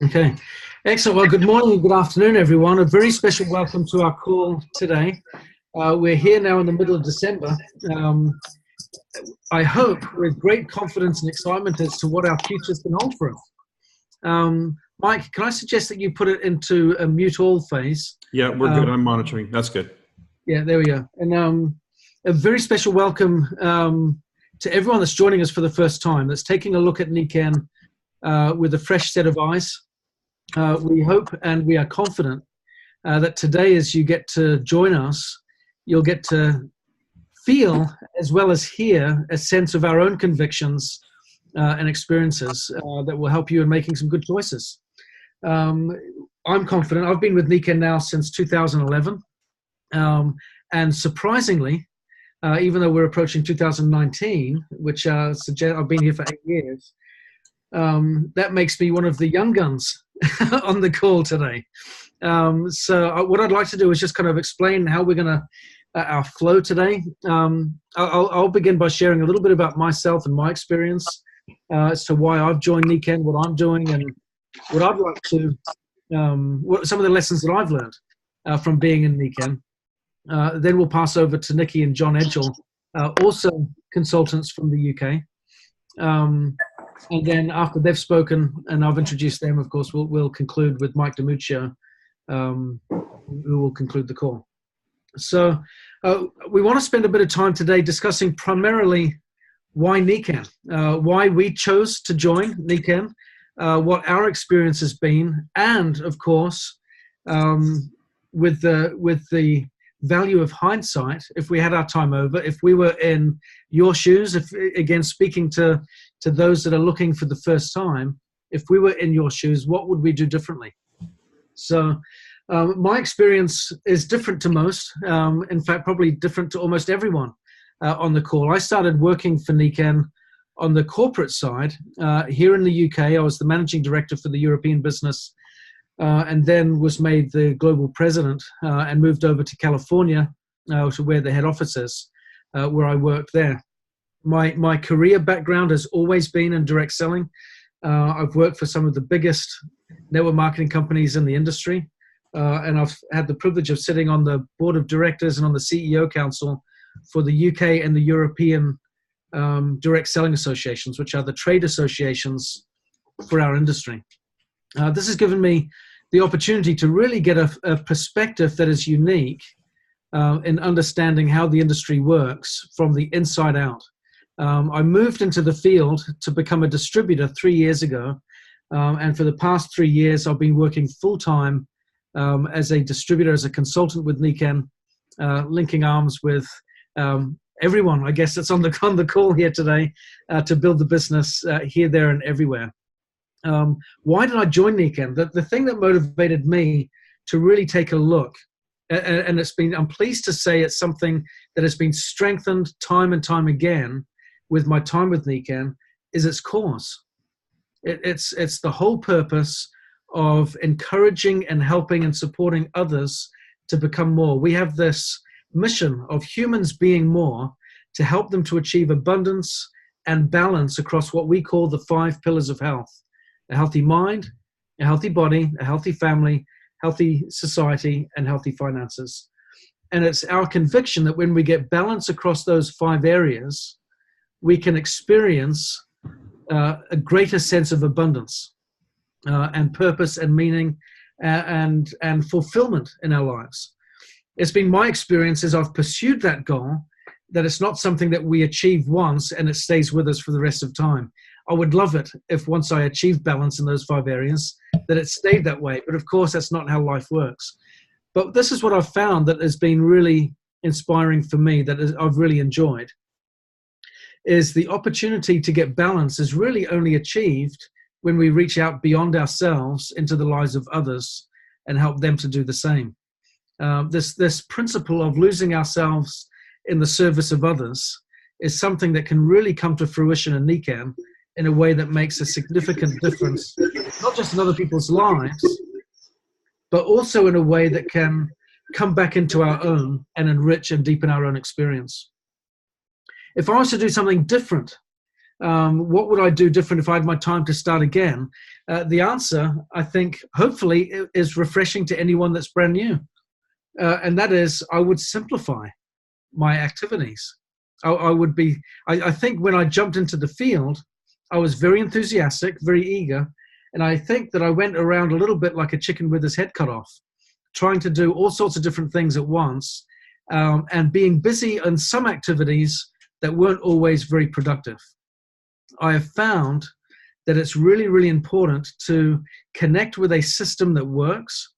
Okay, excellent. Well, good morning and good afternoon, everyone. A very special welcome to our call today. We're here now in the middle of December. Um, I hope with great confidence and excitement as to what our futures can hold for us. Mike, can I suggest that you put it into a mute all phase? Yeah, we're good. I'm monitoring. That's good. Yeah, there we go. And a very special welcome to everyone that's joining us for the first time, that's taking a look at Nicki with a fresh set of eyes. We hope and we are confident that today, as you get to join us, you'll get to feel as well as hear a sense of our own convictions and experiences that will help you in making some good choices. I'm confident. I've been with Nicki now since 2011. And surprisingly, even though we're approaching 2019, which suggests I've been here for 8 years, that makes me one of the young guns on the call today. So what I'd like to do is just kind of explain how we're going to, our flow today. I'll begin by sharing a little bit about myself and my experience as to why I've joined Nicki, what I'm doing, and what I'd like to, what some of the lessons that I've learned from being in Nicki. Then we'll pass over to Nicki and John Edgell, also consultants from the UK. And then after they've spoken and I've introduced them, of course, we'll conclude with Mike DiMuccio, who will conclude the call. So we want to spend a bit of time today discussing primarily why Nicki, why we chose to join Nicki, what our experience has been, and of course, with the value of hindsight, if we had our time over, if we were in your shoes, if again speaking to those that are looking for the first time, if we were in your shoes, what would we do differently? So my experience is different to most, in fact probably different to almost everyone on the call. I started working for Nicki on the corporate side here in the UK. I was the managing director for the European business, and then was made the global president and moved over to California to where the head office is, where I worked there. My career background has always been in direct selling. I've worked for some of the biggest network marketing companies in the industry, and I've had the privilege of sitting on the board of directors and on the CEO council for the UK and the European direct selling associations, which are the trade associations for our industry. This has given me the opportunity to really get a perspective that is unique in understanding how the industry works from the inside out. I moved into the field to become a distributor 3 years ago, and for the past 3 years I've been working full-time as a distributor, as a consultant with Nicki, linking arms with everyone, I guess, that's on the call here today to build the business here, there, and everywhere. Why did I join Nicki? The thing that motivated me to really take a look, and I'm pleased to say it's something that has been strengthened time and time again with my time with Nicki, is its cause. It's the whole purpose of encouraging and helping and supporting others to become more. We have this mission of humans being more to help them to achieve abundance and balance across what we call the 5 pillars of health: a healthy mind, a healthy body, a healthy family, healthy society, and healthy finances. And it's our conviction that when we get balance across those 5 areas, we can experience a greater sense of abundance and purpose and meaning and fulfillment in our lives. It's been my experience as I've pursued that goal that it's not something that we achieve once and it stays with us for the rest of time. I would love it if once I achieved balance in those 5 areas, that it stayed that way. But of course, that's not how life works. But this is what I've found that has been really inspiring for me, that I've really enjoyed, is the opportunity to get balance is really only achieved when we reach out beyond ourselves into the lives of others and help them to do the same. This principle of losing ourselves in the service of others is something that can really come to fruition in Nicki in a way that makes a significant difference, not just in other people's lives, but also in a way that can come back into our own and enrich and deepen our own experience. If I was to do something different What would I do different if I had my time to start again? The answer, I think, hopefully, is refreshing to anyone that's brand new. And that is, I would simplify my activities. I think when I jumped into the field, I was very enthusiastic, very eager. And I think that I went around a little bit like a chicken with his head cut off, trying to do all sorts of different things at once, and being busy on some activities that weren't always very productive. I have found that it's really, really important to connect with a system that works,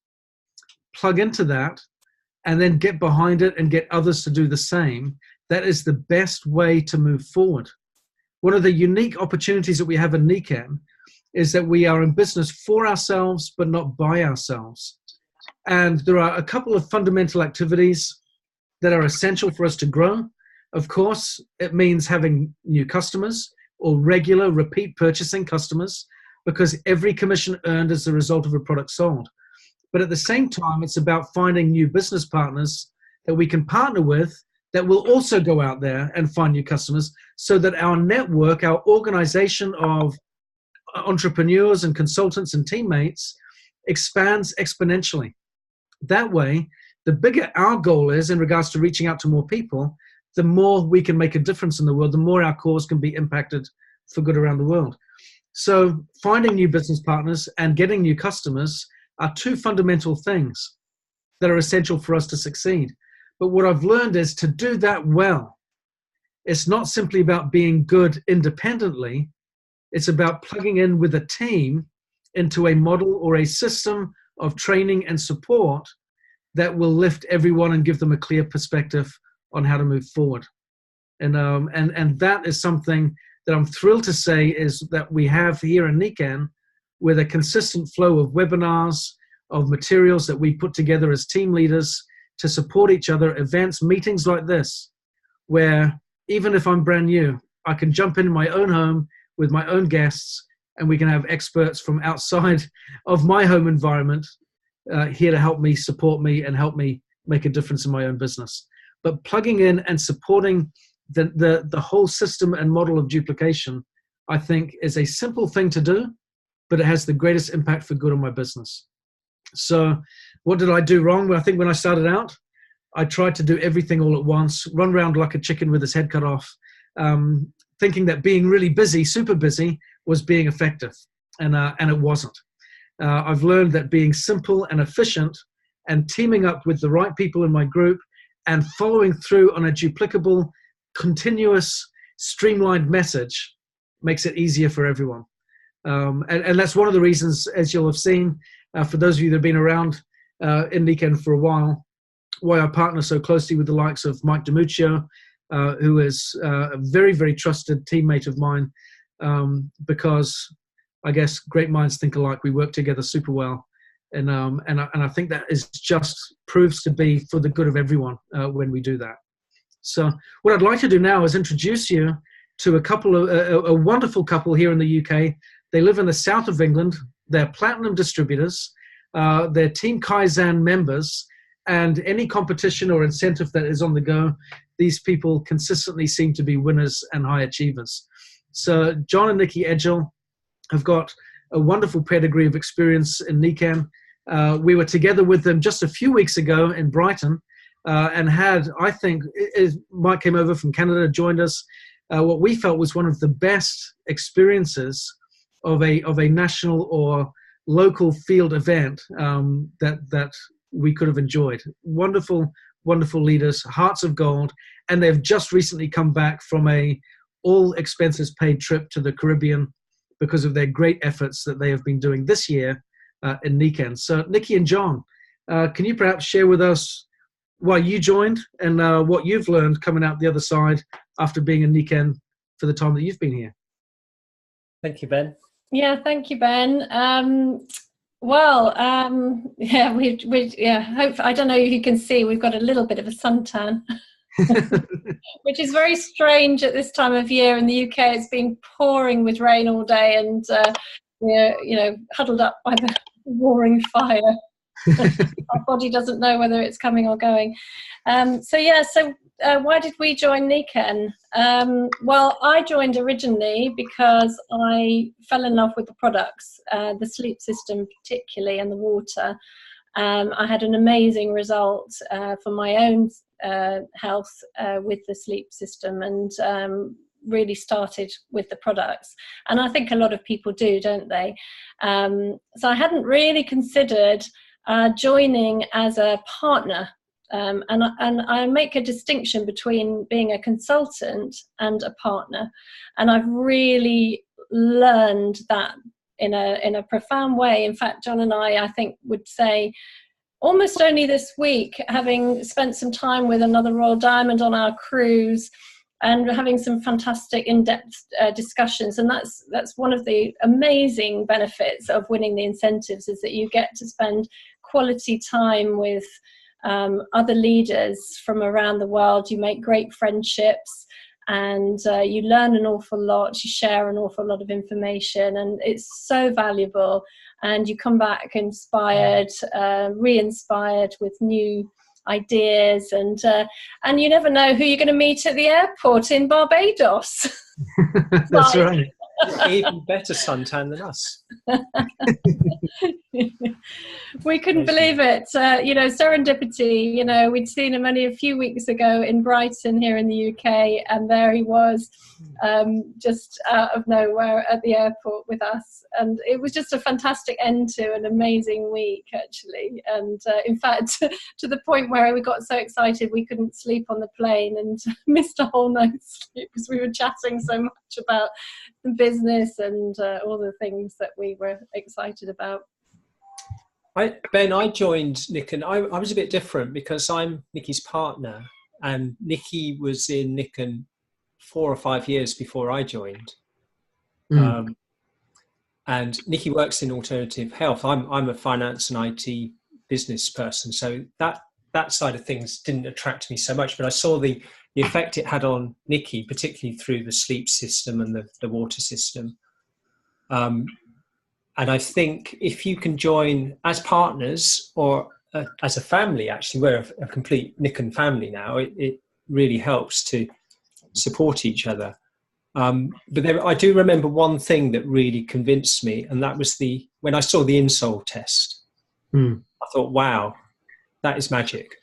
plug into that, and then get behind it and get others to do the same. That is the best way to move forward. One of the unique opportunities that we have in Nicki is that we are in business for ourselves, but not by ourselves. And there are a couple of fundamental activities that are essential for us to grow. Of course, it means having new customers or regular repeat purchasing customers, because every commission earned is the result of a product sold. But at the same time, it's about finding new business partners that we can partner with that will also go out there and find new customers, so that our network, our organization of entrepreneurs and consultants and teammates expands exponentially. That way, the bigger our goal is in regards to reaching out to more people, the more we can make a difference in the world, the more our cause can be impacted for good around the world. So finding new business partners and getting new customers are two fundamental things that are essential for us to succeed. But what I've learned is to do that well, it's not simply about being good independently. It's about plugging in with a team into a model or a system of training and support that will lift everyone and give them a clear perspective on how to move forward. And that is something that I'm thrilled to say is that we have here in Nicki, with a consistent flow of webinars, of materials that we put together as team leaders to support each other, events, meetings like this, where even if I'm brand new, I can jump in my own home with my own guests, and we can have experts from outside of my home environment here to help me, support me, and help me make a difference in my own business. But plugging in and supporting the whole system and model of duplication, I think, is a simple thing to do, but it has the greatest impact for good on my business. So what did I do wrong? Well, I think when I started out, I tried to do everything all at once, run around like a chicken with his head cut off, thinking that being really busy, super busy, was being effective, and it wasn't. I've learned that being simple and efficient and teaming up with the right people in my group and following through on a duplicable, continuous, streamlined message makes it easier for everyone. And that's one of the reasons, as you'll have seen, for those of you that have been around in Nicki for a while, why I partner so closely with the likes of Mike DiMuccio, who is a very, very trusted teammate of mine, because I guess great minds think alike. We work together super well. And I think that is just proves to be for the good of everyone when we do that. So what I'd like to do now is introduce you to a wonderful couple here in the UK. They live in the south of England. They're platinum distributors. They're Team Kaizen members. And any competition or incentive that is on the go, these people consistently seem to be winners and high achievers. So John and Nicki Edgell have got a wonderful pedigree of experience in Nicki. We were together with them just a few weeks ago in Brighton, and had, I think, Mike came over from Canada, joined us, what we felt was one of the best experiences of a national or local field event that we could have enjoyed. Wonderful, wonderful leaders, hearts of gold, and they've just recently come back from a all expenses paid trip to the Caribbean because of their great efforts that they have been doing this year in Nicki. So Nicki and John, can you perhaps share with us why you joined and what you've learned coming out the other side after being in Nicki for the time that you've been here? Thank you, Ben. Yeah, thank you, Ben. I don't know if you can see, we've got a little bit of a suntan, which is very strange at this time of year in the UK. It's been pouring with rain all day, and we're huddled up by the roaring fire. Our body doesn't know whether it's coming or going. So why did we join Nicki? Well, I joined originally because I fell in love with the products, the sleep system particularly, and the water. I had an amazing result for my own health with the sleep system, and really started with the products. And I think a lot of people do, don't they? So I hadn't really considered joining as a partner. And I make a distinction between being a consultant and a partner. And I've really learned that in a profound way. In fact, John and I think, would say almost only this week, having spent some time with another Royal Diamond on our cruise and having some fantastic in-depth discussions. And that's one of the amazing benefits of winning the incentives, is that you get to spend quality time with other leaders from around the world. You make great friendships, and you learn an awful lot. You share an awful lot of information, and it's so valuable. And you come back inspired, re-inspired with new ideas, and you never know who you're going to meet at the airport in Barbados. That's right. Even better suntan than us. We couldn't believe it. Serendipity. We'd seen him only a few weeks ago in Brighton here in the UK, and there he was, just out of nowhere at the airport with us. And it was just a fantastic end to an amazing week, actually. And in fact, to the point where we got so excited we couldn't sleep on the plane and missed a whole night's sleep because we were chatting so much about the business and all the things that we were excited about. Ben, I joined Nicki. I was a bit different because I'm Nicki's partner, and Nicki was in Nicki 4 or 5 years before I joined. And Nicki works in alternative health. I'm a finance and IT business person, so that side of things didn't attract me so much. But I saw the effect it had on Nicki, particularly through the sleep system and the water system. And I think if you can join as partners or as a family, actually, we're a complete Nicki family now, it really helps to support each other. But I do remember one thing that really convinced me, and that was when I saw the insole test. I thought, wow, that is magic.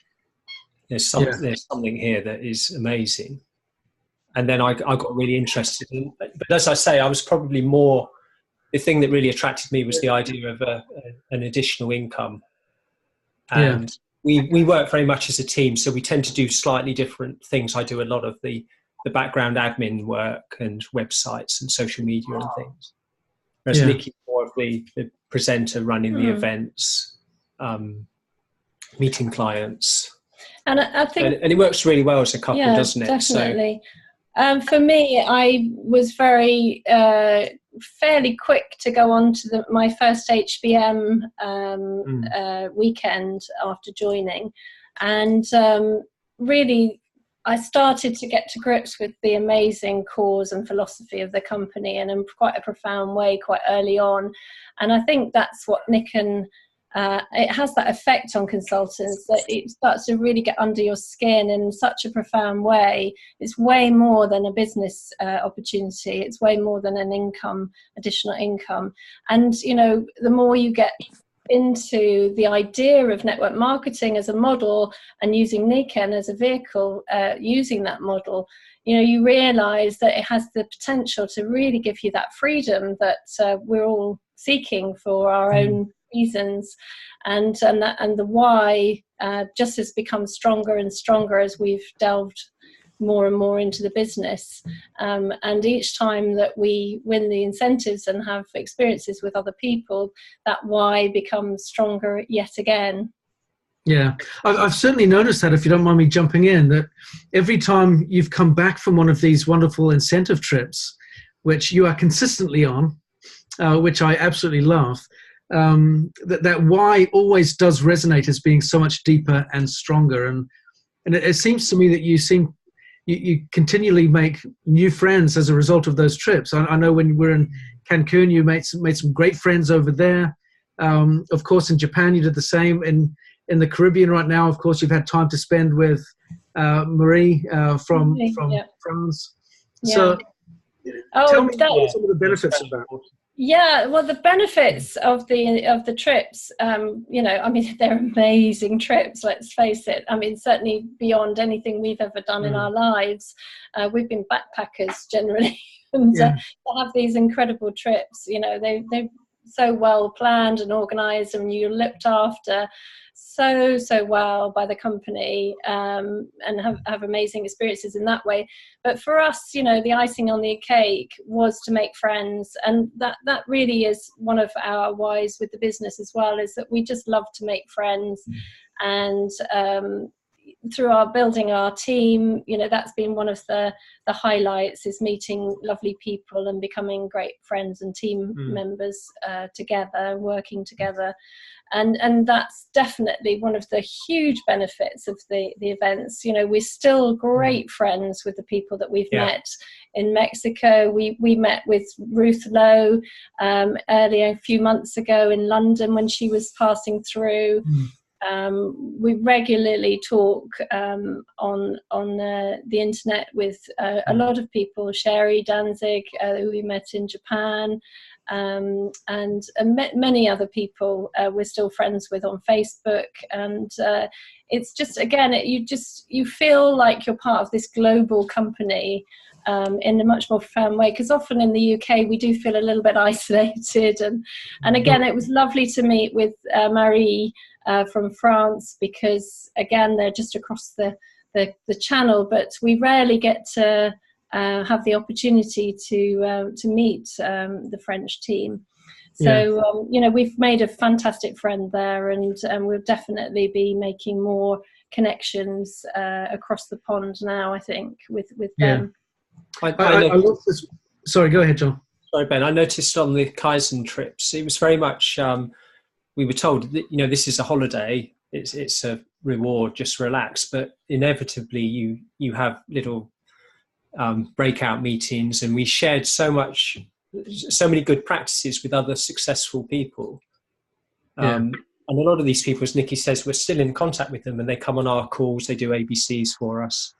There's something here that is amazing. And then I got really interested in, but as I say, I was probably more, the thing that really attracted me was the idea of an additional income. And we work very much as a team, so we tend to do slightly different things. I do a lot of the background admin work and websites and social media and things. Whereas Nicki's more of the presenter, running the events, meeting clients. And I think... And it works really well as a couple, doesn't it? Definitely. For me, I was very... fairly quick to go on to my first HBM weekend after joining, and really I started to get to grips with the amazing cause and philosophy of the company, and in quite a profound way quite early on. And I think that's what Nicki, it has that effect on consultants, that it starts to really get under your skin in such a profound way. It's way more than a business opportunity. It's way more than an additional income. And, the more you get into the idea of network marketing as a model and using Nicki as a vehicle, using that model, you realize that it has the potential to really give you that freedom that we're all seeking for our own reasons, and the why just has become stronger and stronger as we've delved more and more into the business, and each time that we win the incentives and have experiences with other people, that why becomes stronger yet again. I've certainly noticed that, if you don't mind me jumping in, that every time you've come back from one of these wonderful incentive trips, which you are consistently on, which I absolutely love, that why always does resonate as being so much deeper and stronger. And it seems to me that you continually make new friends as a result of those trips. I know when you were in Cancun, you made some great friends over there. Of course, in Japan, you did the same. In the Caribbean right now, of course, you've had time to spend with Marie from Yeah. France. Yeah. So Oh, tell me what are some of the benefits of that. Yeah, well, the benefits of the trips, you know, I mean, they're amazing trips, let's face it. I mean, certainly beyond anything we've ever done in our lives. We've been backpackers generally, and to have these incredible trips, you know, they're so well planned and organised, and you're looked after so well by the company, and have amazing experiences in that way. But for us, you know, the icing on the cake was to make friends, and that really is one of our whys with the business as well, is that we just love to make friends. And through our building our team, you know, that's been one of the highlights, is meeting lovely people and becoming great friends and team members together, working together. And that's definitely one of the huge benefits of the events. You know, we're still great friends with the people that we've met in Mexico. We met with Ruth Lowe earlier, a few months ago in London when she was passing through. We regularly talk on the internet with a lot of people. Sherry Danzig, who we met in Japan, and many other people we're still friends with on Facebook. And it's just, again, you feel like you're part of this global company in a much more profound way, because often in the UK we do feel a little bit isolated. And again, it was lovely to meet with Marie from France, because again, they're just across the channel, but we rarely get to have the opportunity to meet the French team. So you know, we've made a fantastic friend there, and we'll definitely be making more connections across the pond now, I think, with them. I love this. Sorry, go ahead, John. Sorry, Ben. I noticed on the Kaizen trips, it was very much, we were told that, you know, this is a holiday, it's a reward, just relax. But inevitably, you have little breakout meetings, and we shared so many good practices with other successful people. And a lot of these people, as Nicki says, we're still in contact with them, and they come on our calls, they do ABCs for us.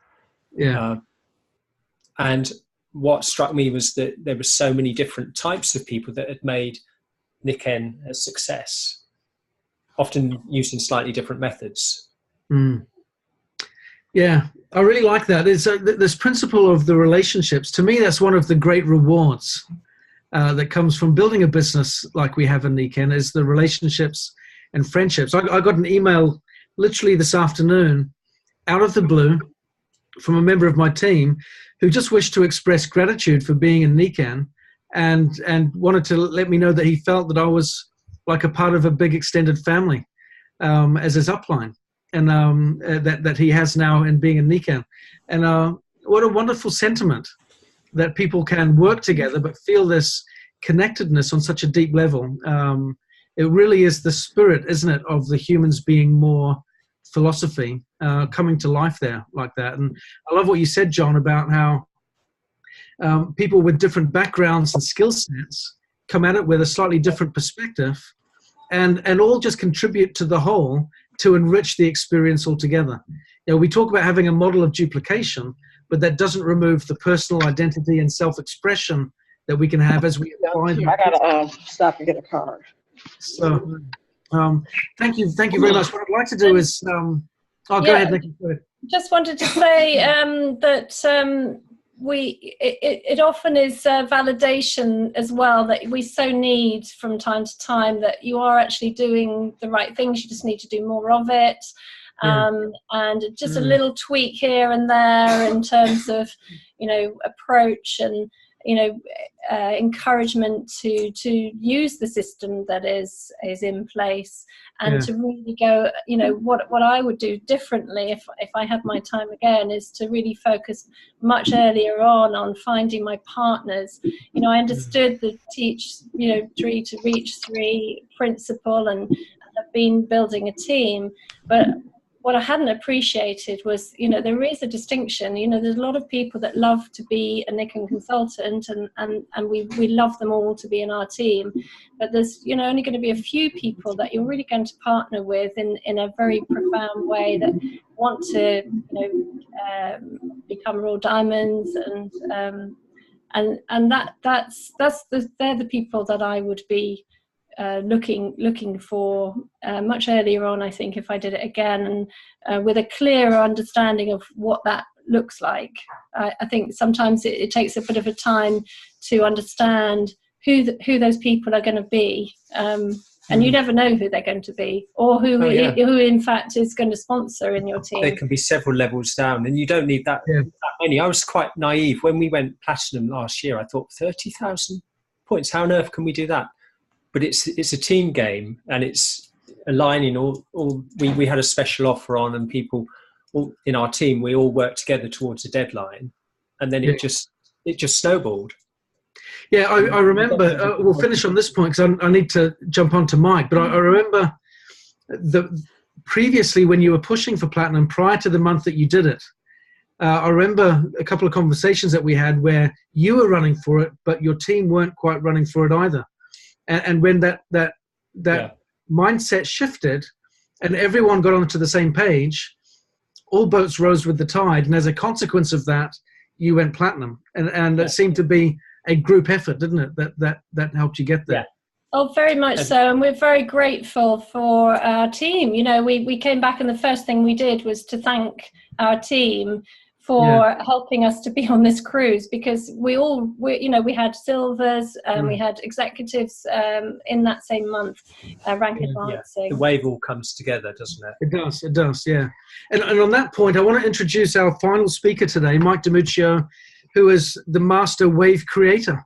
And what struck me was that there were so many different types of people that had made Nikken a success, often using slightly different methods. Yeah, I really like that. It's this principle of the relationships. To me, that's one of the great rewards that comes from building a business like we have in Nikken, is the relationships and friendships. I got an email literally this afternoon, out of the blue, from a member of my team who just wished to express gratitude for being in Nikken, and wanted to let me know that he felt that I was like a part of a big extended family as his upline, and that he has now in being in Nikken. And what a wonderful sentiment that people can work together but feel this connectedness on such a deep level. It really is the spirit, isn't it, of the humans being more philosophy coming to life there like that. And I love what you said, John, about how people with different backgrounds and skill sets come at it with a slightly different perspective, and all just contribute to the whole to enrich the experience altogether. You know, we talk about having a model of duplication, but that doesn't remove the personal identity and self-expression that we can have as we apply them. I gotta stop and get a card. So thank you very much. What I'd like to do is go ahead, Nicki. Go ahead. Just wanted to say that it often is validation as well, that we so need from time to time, that you are actually doing the right things. You just need to do more of it. And just a little tweak here and there in terms of, you know, approach and, you know, encouragement to use the system that is in place, and to really go, you know, what I would do differently if I had my time again, is to really focus much earlier on finding my partners. You know, I understood the teach, you know, 3 to reach 3 principle, and have been building a team, but what I hadn't appreciated was, there is a distinction. There's a lot of people that love to be a Nicki consultant, and we love them all to be in our team. But there's, only going to be a few people that you're really going to partner with in a very profound way, that want to, become raw diamonds, and they're the people that I would be looking for much earlier on, I think, if I did it again, and with a clearer understanding of what that looks like. I think sometimes it takes a bit of a time to understand who those people are going to be, and you never know who they're going to be, or who in fact is going to sponsor in your team. There can be several levels down, and you don't need that many. I was quite naive when we went platinum last year. I thought 30,000 points. How on earth can we do that? But it's a team game, and it's aligning all. We had a special offer on, and people all in our team, we all worked together towards a deadline, and then it just snowballed. Yeah, I remember. We'll finish on this point because I need to jump on to Mike. But I remember previously when you were pushing for platinum prior to the month that you did it. I remember a couple of conversations that we had where you were running for it, but your team weren't quite running for it either. And when that mindset shifted and everyone got onto the same page, all boats rose with the tide. And as a consequence of that, you went platinum. And it seemed to be a group effort, didn't it? That helped you get there. Yeah. Oh, very much so. And we're very grateful for our team. We came back, and the first thing we did was to thank our team for helping us to be on this cruise, because we had silvers and we had executives in that same month rank advancing. The wave all comes together, doesn't it? It does, yeah. And on that point, I want to introduce our final speaker today, Mike DiMuccio, who is the master wave creator.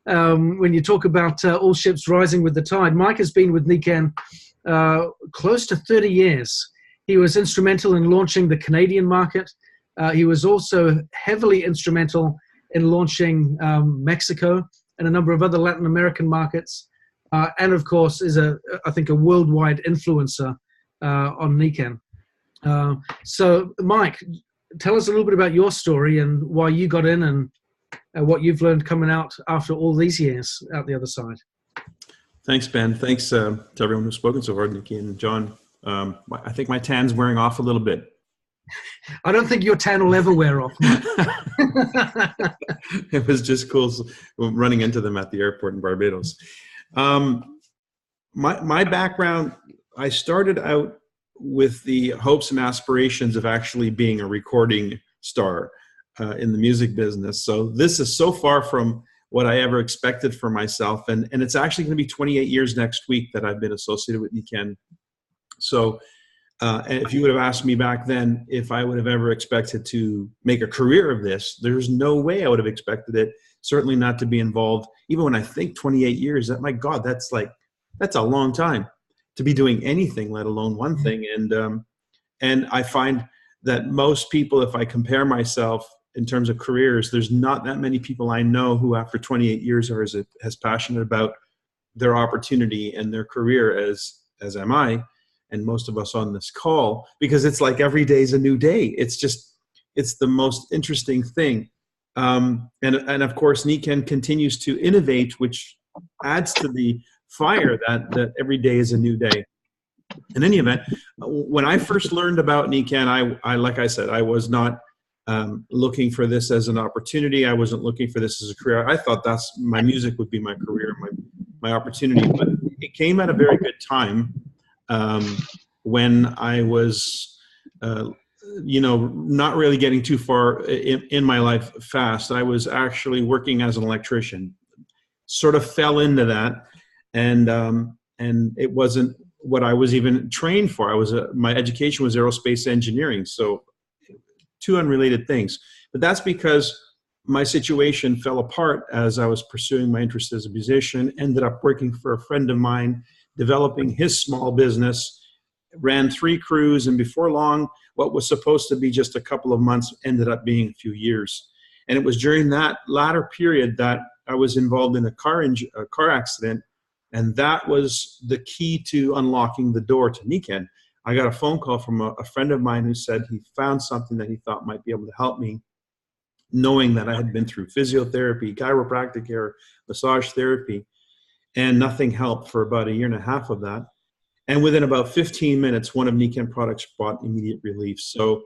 When you talk about all ships rising with the tide, Mike has been with Nicki close to 30 years. He was instrumental in launching the Canadian market. He was also heavily instrumental in launching Mexico and a number of other Latin American markets. And of course is I think a worldwide influencer on Nicki. So Mike, tell us a little bit about your story and why you got in, and what you've learned coming out after all these years out the other side. Thanks, Ben. Thanks to everyone who's spoken so far, Nicki and John. I think my tan's wearing off a little bit. I don't think your tan will ever wear off. It was just cool running into them at the airport in Barbados. My background, I started out with the hopes and aspirations of actually being a recording star in the music business. So this is so far from what I ever expected for myself. And it's actually going to be 28 years next week that I've been associated with Nicki. So if you would have asked me back then if I would have ever expected to make a career of this, there's no way I would have expected it. Certainly not to be involved. Even when I think 28 years, my God, that's a long time to be doing anything, let alone one thing. And I find that most people, if I compare myself in terms of careers, there's not that many people I know who after 28 years are as passionate about their opportunity and their career as am I, and most of us on this call, because it's like every day is a new day. It's the most interesting thing. And of course, Nicki continues to innovate, which adds to the fire that every day is a new day. In any event, when I first learned about Nicki, I like I said, I was not looking for this as an opportunity. I wasn't looking for this as a career. I thought my music would be my career, my opportunity. But it came at a very good time when I was, not really getting too far in my life fast. I was actually working as an electrician, sort of fell into that. And it wasn't what I was even trained for. My education was aerospace engineering. So two unrelated things, but that's because my situation fell apart as I was pursuing my interest as a musician, ended up working for a friend of mine, developing his small business, ran 3 crews, and before long, what was supposed to be just a couple of months ended up being a few years. And it was during that latter period that I was involved in a car accident, and that was the key to unlocking the door to Nicki. I got a phone call from a friend of mine who said he found something that he thought might be able to help me, knowing that I had been through physiotherapy, chiropractic care, massage therapy, and nothing helped for about a year and a half of that. And within about 15 minutes, one of Nicki products brought immediate relief. So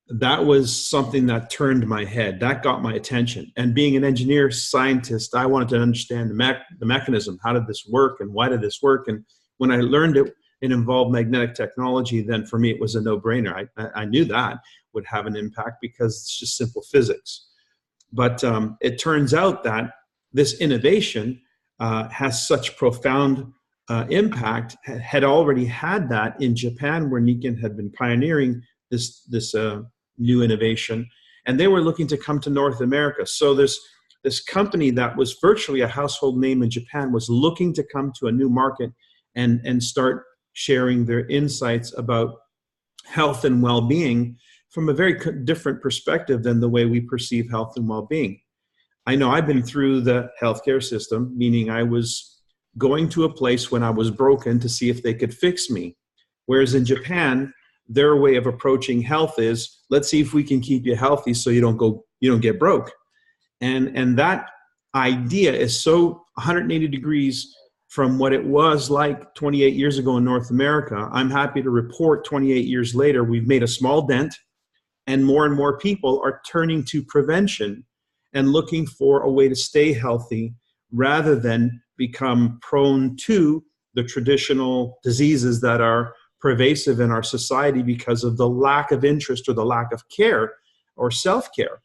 that was something that turned my head. That got my attention. And being an engineer, scientist, I wanted to understand the mechanism. How did this work and why did this work? And when I learned it involved magnetic technology, then for me it was a no-brainer. I knew that would have an impact because it's just simple physics. But it turns out that this innovation has such profound impact, had already had that in Japan, where Nicki had been pioneering this new innovation, and they were looking to come to North America. So this company that was virtually a household name in Japan was looking to come to a new market and start sharing their insights about health and well-being from a very different perspective than the way we perceive health and well-being. I know I've been through the healthcare system, meaning I was going to a place when I was broken to see if they could fix me. Whereas in Japan, their way of approaching health is, let's see if we can keep you healthy so you don't get broke. And that idea is so 180 degrees from what it was like 28 years ago in North America. I'm happy to report 28 years later, we've made a small dent, and more people are turning to prevention and looking for a way to stay healthy rather than become prone to the traditional diseases that are pervasive in our society because of the lack of interest or the lack of care or self-care.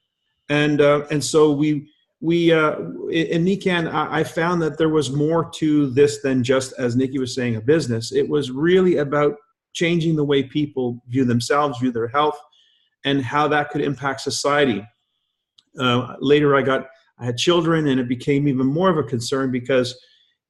And so we in Nicki, I found that there was more to this than just, as Nicki was saying, a business. It was really about changing the way people view themselves, view their health, and how that could impact society. Later, I had children, and it became even more of a concern because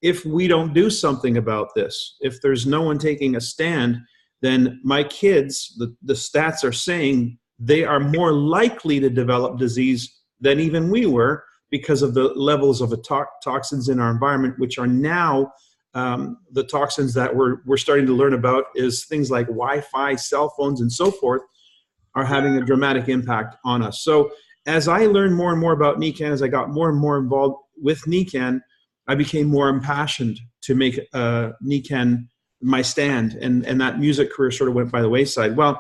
if we don't do something about this, if there's no one taking a stand, then my kids, the stats are saying they are more likely to develop disease than even we were because of the levels of toxins in our environment, which are now the toxins that we're starting to learn about is things like Wi-Fi, cell phones, and so forth are having a dramatic impact on us. So as I learned more and more about Nicki, as I got more and more involved with Nicki, I became more impassioned to make Nicki my stand, and that music career sort of went by the wayside. Well,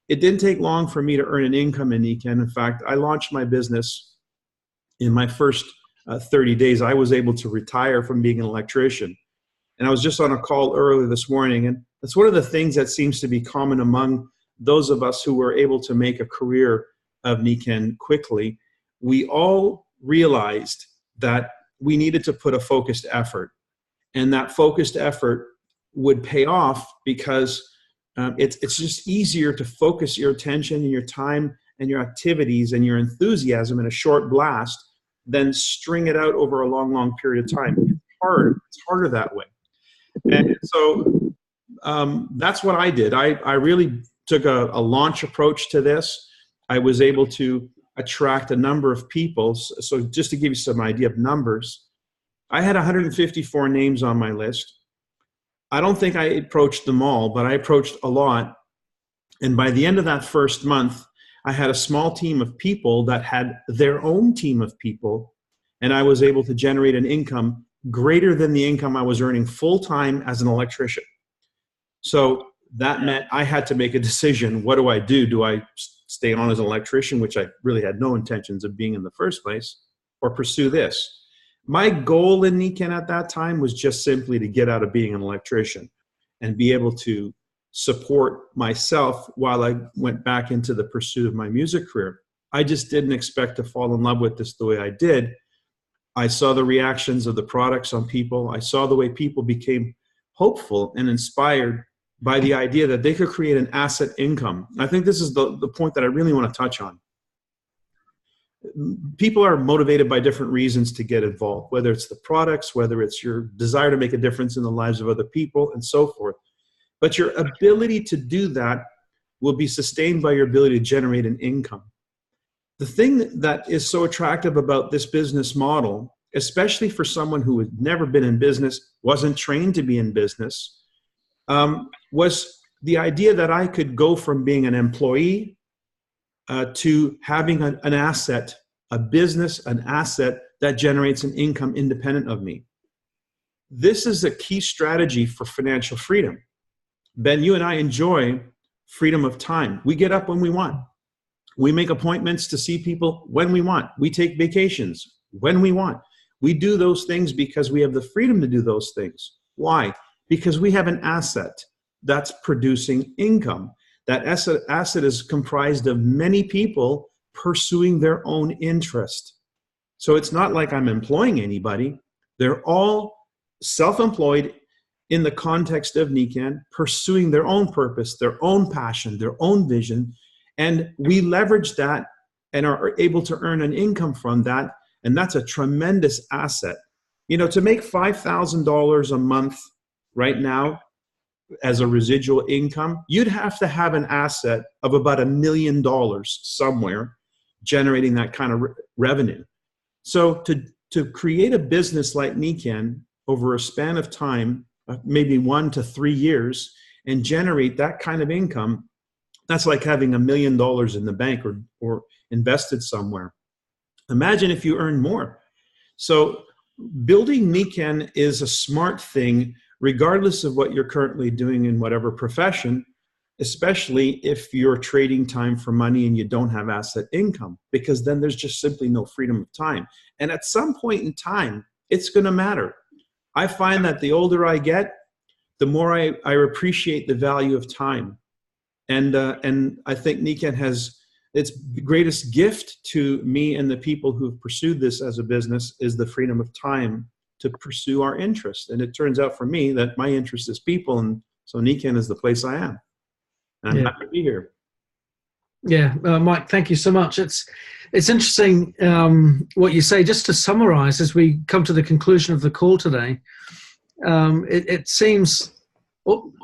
it didn't take long for me to earn an income in Nicki. In fact, I launched my business in my first 30 days. I was able to retire from being an electrician. And I was just on a call earlier this morning, and that's one of the things that seems to be common among those of us who were able to make a career of Nicki quickly. We all realized that we needed to put a focused effort, and that focused effort would pay off because it's just easier to focus your attention and your time and your activities and your enthusiasm in a short blast than string it out over a long period of time. It's harder that way. And so that's what I did. I really took a launch approach to this. I was able to attract a number of people. So just to give you some idea of numbers, I had 154 names on my list. I don't think I approached them all, but I approached a lot. And by the end of that first month, I had a small team of people that had their own team of people, and I was able to generate an income greater than the income I was earning full-time as an electrician. So that meant I had to make a decision. What do I do? Do I stay on as an electrician, which I really had no intentions of being in the first place, or pursue this? My goal in Nicki at that time was just simply to get out of being an electrician and be able to support myself while I went back into the pursuit of my music career. I just didn't expect to fall in love with this the way I did. I saw the reactions of the products on people. I saw the way people became hopeful and inspired by the idea that they could create an asset income. I think this is the point that I really want to touch on. People are motivated by different reasons to get involved, whether it's the products, whether it's your desire to make a difference in the lives of other people, and so forth. But your ability to do that will be sustained by your ability to generate an income. The thing that is so attractive about this business model, especially for someone who had never been in business, wasn't trained to be in business, was the idea that I could go from being an employee to having an asset, a business, an asset that generates an income independent of me. This is a key strategy for financial freedom. Ben, you and I enjoy freedom of time. We get up when we want. We make appointments to see people when we want. We take vacations when we want. We do those things because we have the freedom to do those things. Why? Because we have an asset that's producing income. That asset is comprised of many people pursuing their own interest. So it's not like I'm employing anybody. They're all self-employed in the context of Nicki, pursuing their own purpose, their own passion, their own vision. And we leverage that and are able to earn an income from that. And that's a tremendous asset. You know, to make $5,000 a month right now as a residual income, you'd have to have an asset of about $1 million somewhere generating that kind of revenue. So to create a business like Nicki over a span of time, maybe 1 to 3 years, and generate that kind of income, that's like having $1 million in the bank or invested somewhere. Imagine if you earn more. So building Nicki is a smart thing, regardless of what you're currently doing in whatever profession, especially if you're trading time for money and you don't have asset income, because then there's just simply no freedom of time. And at some point in time, it's going to matter. I find that the older I get, the more I appreciate the value of time. And I think Nicki has its greatest gift to me and the people who've pursued this as a business is the freedom of time to pursue our interests. And it turns out for me that my interest is people, and so Nicki is the place I am. And I'm happy to be here. Yeah, Mike, thank you so much. It's interesting what you say. Just to summarize, as we come to the conclusion of the call today, it seems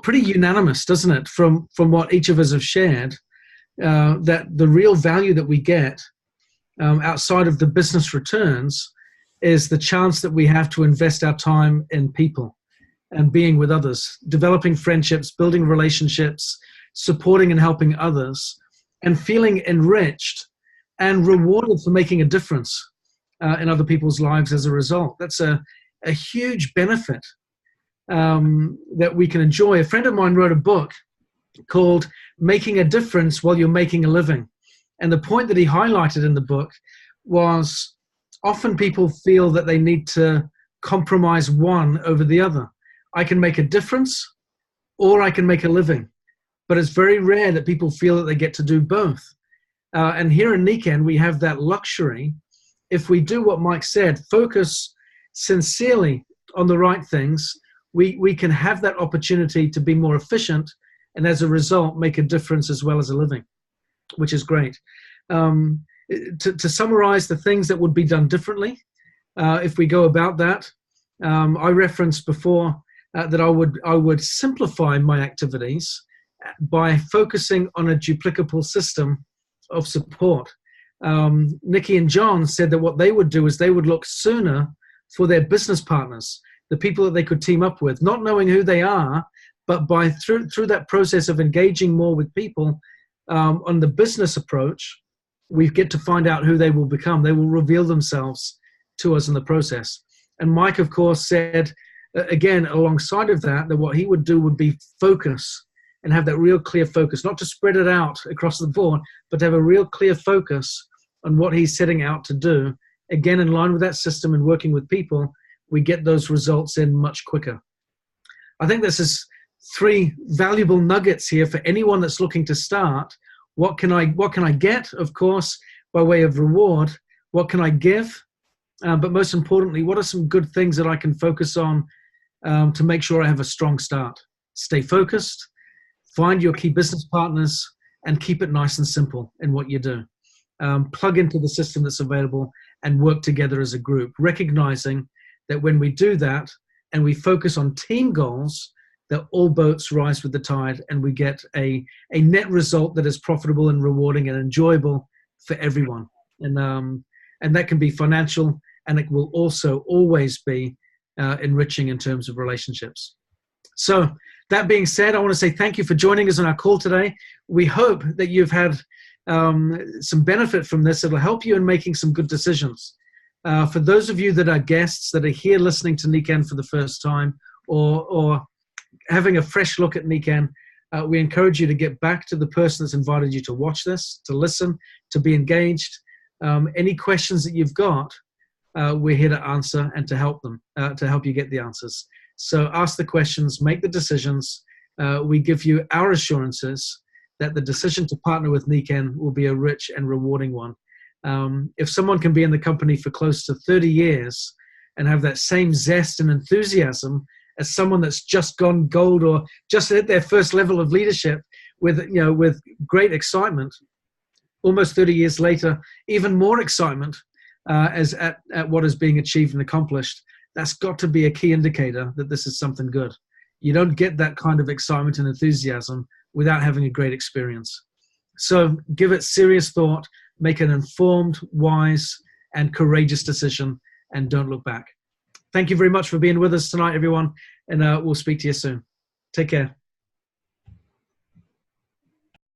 pretty unanimous, doesn't it, from what each of us have shared, that the real value that we get outside of the business returns is the chance that we have to invest our time in people and being with others, developing friendships, building relationships, supporting and helping others, and feeling enriched and rewarded for making a difference in other people's lives as a result. That's a huge benefit that we can enjoy. A friend of mine wrote a book called Making a Difference While You're Making a Living. And the point that he highlighted in the book was often people feel that they need to compromise one over the other. I can make a difference or I can make a living. But it's very rare that people feel that they get to do both. And here in Nicki, we have that luxury. If we do what Mike said, focus sincerely on the right things, we can have that opportunity to be more efficient and as a result make a difference as well as a living, which is great. To summarize the things that would be done differently, if we go about that, I referenced before that I would simplify my activities by focusing on a duplicable system of support. Nicki and John said that what they would do is they would look sooner for their business partners, the people that they could team up with, not knowing who they are, but by through that process of engaging more with people on the business approach, we get to find out who they will become. They will reveal themselves to us in the process. And Mike, of course, said, again, alongside of that what he would do would be focus and have that real clear focus, not to spread it out across the board, but to have a real clear focus on what he's setting out to do. Again, in line with that system and working with people, we get those results in much quicker. I think this is 3 valuable nuggets here for anyone that's looking to start. What can I get, of course, by way of reward? What can I give? But most importantly, what are some good things that I can focus on to make sure I have a strong start? Stay focused, find your key business partners, and keep it nice and simple in what you do. Plug into the system that's available and work together as a group, recognizing that when we do that and we focus on team goals, that all boats rise with the tide and we get a net result that is profitable and rewarding and enjoyable for everyone. And that can be financial, and it will also always be enriching in terms of relationships. So that being said, I want to say thank you for joining us on our call today. We hope that you've had some benefit from this. It'll help you in making some good decisions. For those of you that are guests that are here listening to Nikan for the first time, or having a fresh look at Nikan, we encourage you to get back to the person that's invited you to watch this, to listen, to be engaged. Any questions that you've got, we're here to answer and to help them, to help you get the answers. So ask the questions, make the decisions. We give you our assurances that the decision to partner with Nikan will be a rich and rewarding one. If someone can be in the company for close to 30 years and have that same zest and enthusiasm as someone that's just gone gold or just at their first level of leadership with great excitement, almost 30 years later, even more excitement as at what is being achieved and accomplished, that's got to be a key indicator that this is something good. You don't get that kind of excitement and enthusiasm without having a great experience. So give it serious thought, make an informed, wise, and courageous decision, and don't look back. Thank you very much for being with us tonight, everyone, and we'll speak to you soon. Take care.